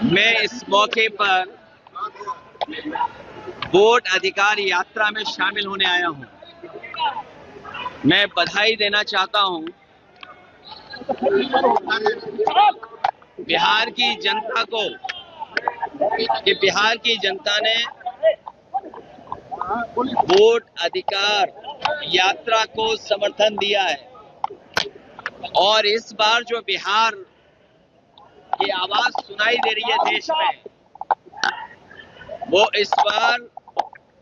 मैं इस मौके पर वोट अधिकार यात्रा में शामिल होने आया हूं। मैं बधाई देना चाहता हूं बिहार की जनता को कि बिहार की जनता ने वोट अधिकार यात्रा को समर्थन दिया है और इस बार जो बिहार की आवाज सुनाई दे रही है देश में, वो इस बार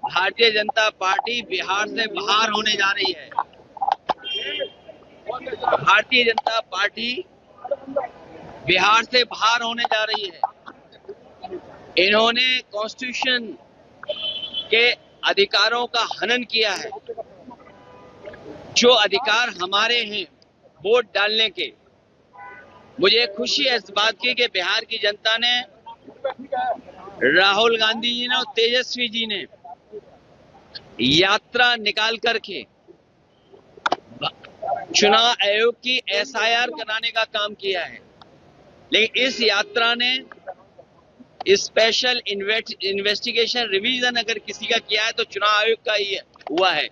भारतीय जनता पार्टी बिहार से बाहर होने जा रही है। भारतीय जनता पार्टी बिहार से बाहर होने जा रही है। इन्होंने कॉन्स्टिट्यूशन के अधिकारों का हनन किया है। जो अधिकार हमारे हैं वोट डालने के, मुझे खुशी है इस बात की कि बिहार की जनता ने, राहुल गांधी जी ने और तेजस्वी जी ने यात्रा निकाल करके चुनाव आयोग की एसआईआर कराने का काम किया है। लेकिन इस यात्रा ने स्पेशल इन्वेस्टिगेशन रिवीजन अगर किसी का किया है तो चुनाव आयोग का ही हुआ है।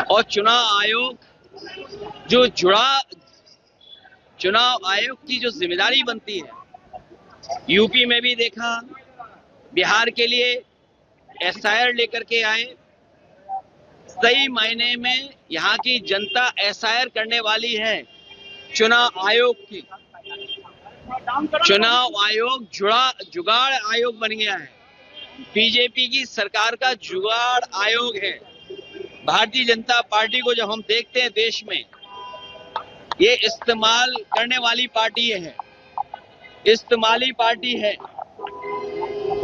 और चुनाव आयोग चुनाव आयोग की जो जिम्मेदारी बनती है, यूपी में भी देखा, बिहार के लिए एसआईआर लेकर के आए। सही मायने में यहाँ की जनता एसआईआर करने वाली है चुनाव आयोग की। चुनाव आयोग जुगाड़ आयोग बन गया है। बीजेपी की सरकार का जुगाड़ आयोग है। भारतीय जनता पार्टी को जब हम देखते हैं देश में, ये इस्तेमाल करने वाली पार्टी है, इस्तेमाली पार्टी है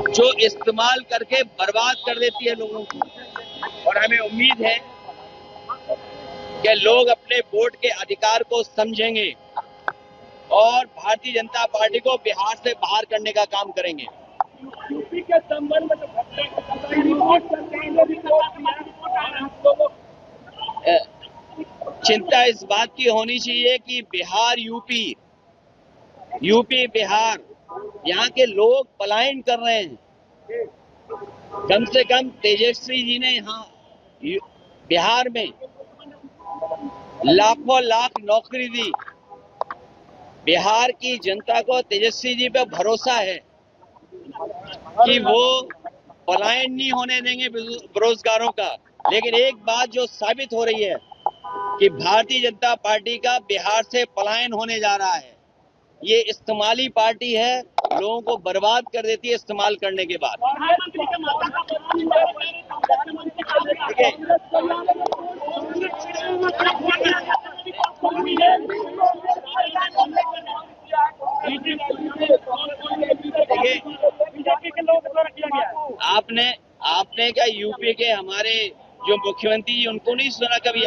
जो इस्तेमाल करके बर्बाद कर देती है लोगों को। और हमें उम्मीद है कि लोग अपने वोट के अधिकार को समझेंगे और भारतीय जनता पार्टी को बिहार से बाहर करने का काम करेंगे। यूपी के संबंध में चिंता इस बात की होनी चाहिए कि बिहार यूपी बिहार, यहाँ के लोग पलायन कर रहे हैं। कम से कम तेजस्वी जी ने यहाँ बिहार में लाखों लाख नौकरी दी। बिहार की जनता को तेजस्वी जी पे भरोसा है कि वो पलायन नहीं होने देंगे बेरोजगारों का। लेकिन एक बात जो साबित हो रही है कि भारतीय जनता पार्टी का बिहार से पलायन होने जा रहा है। ये इस्तेमाली पार्टी है, लोगों को बर्बाद कर देती है इस्तेमाल करने के बाद। आपने क्या यूपी के हमारे जो मुख्यमंत्री जी, उनको नहीं सुना कभी?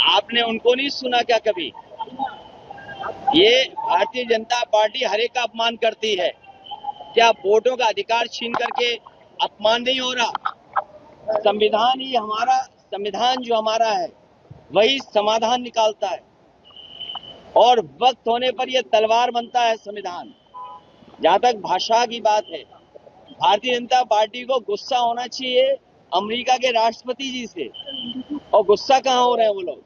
आपने उनको नहीं सुना क्या कभी? ये भारतीय जनता पार्टी हर एक का अपमान करती है। क्या वोटों का अधिकार छीन करके अपमान नहीं हो रहा? संविधान जो हमारा है वही समाधान निकालता है और वक्त होने पर यह तलवार बनता है संविधान। जहां तक भाषा की बात है, भारतीय जनता पार्टी को गुस्सा होना चाहिए अमेरिका के राष्ट्रपति जी से। और गुस्सा कहाँ हो रहे हैं वो लोग?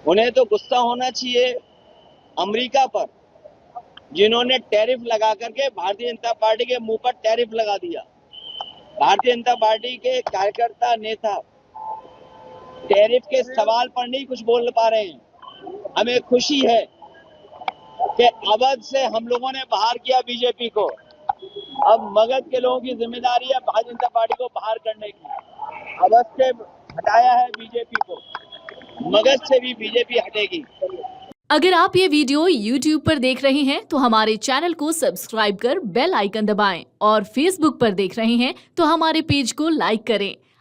उन्हें तो गुस्सा होना चाहिए अमेरिका पर, जिन्होंने टैरिफ लगा करके भारतीय जनता पार्टी के मुंह पर टैरिफ लगा दिया। भारतीय जनता पार्टी के कार्यकर्ता नेता टैरिफ के सवाल पर नहीं कुछ बोल पा रहे हैं। हमें खुशी है कि अवध से हम लोगों ने बाहर किया बीजेपी को। अब मगध के लोगों की जिम्मेदारी है भारतीय जनता पार्टी को बाहर करने की। अवध से हटाया है बीजेपी को, मगध से भी बीजेपी हटेगी। अगर आप ये वीडियो YouTube पर देख रहे हैं तो हमारे चैनल को सब्सक्राइब कर बेल आइकन दबाएं और Facebook पर देख रहे हैं तो हमारे पेज को लाइक करें।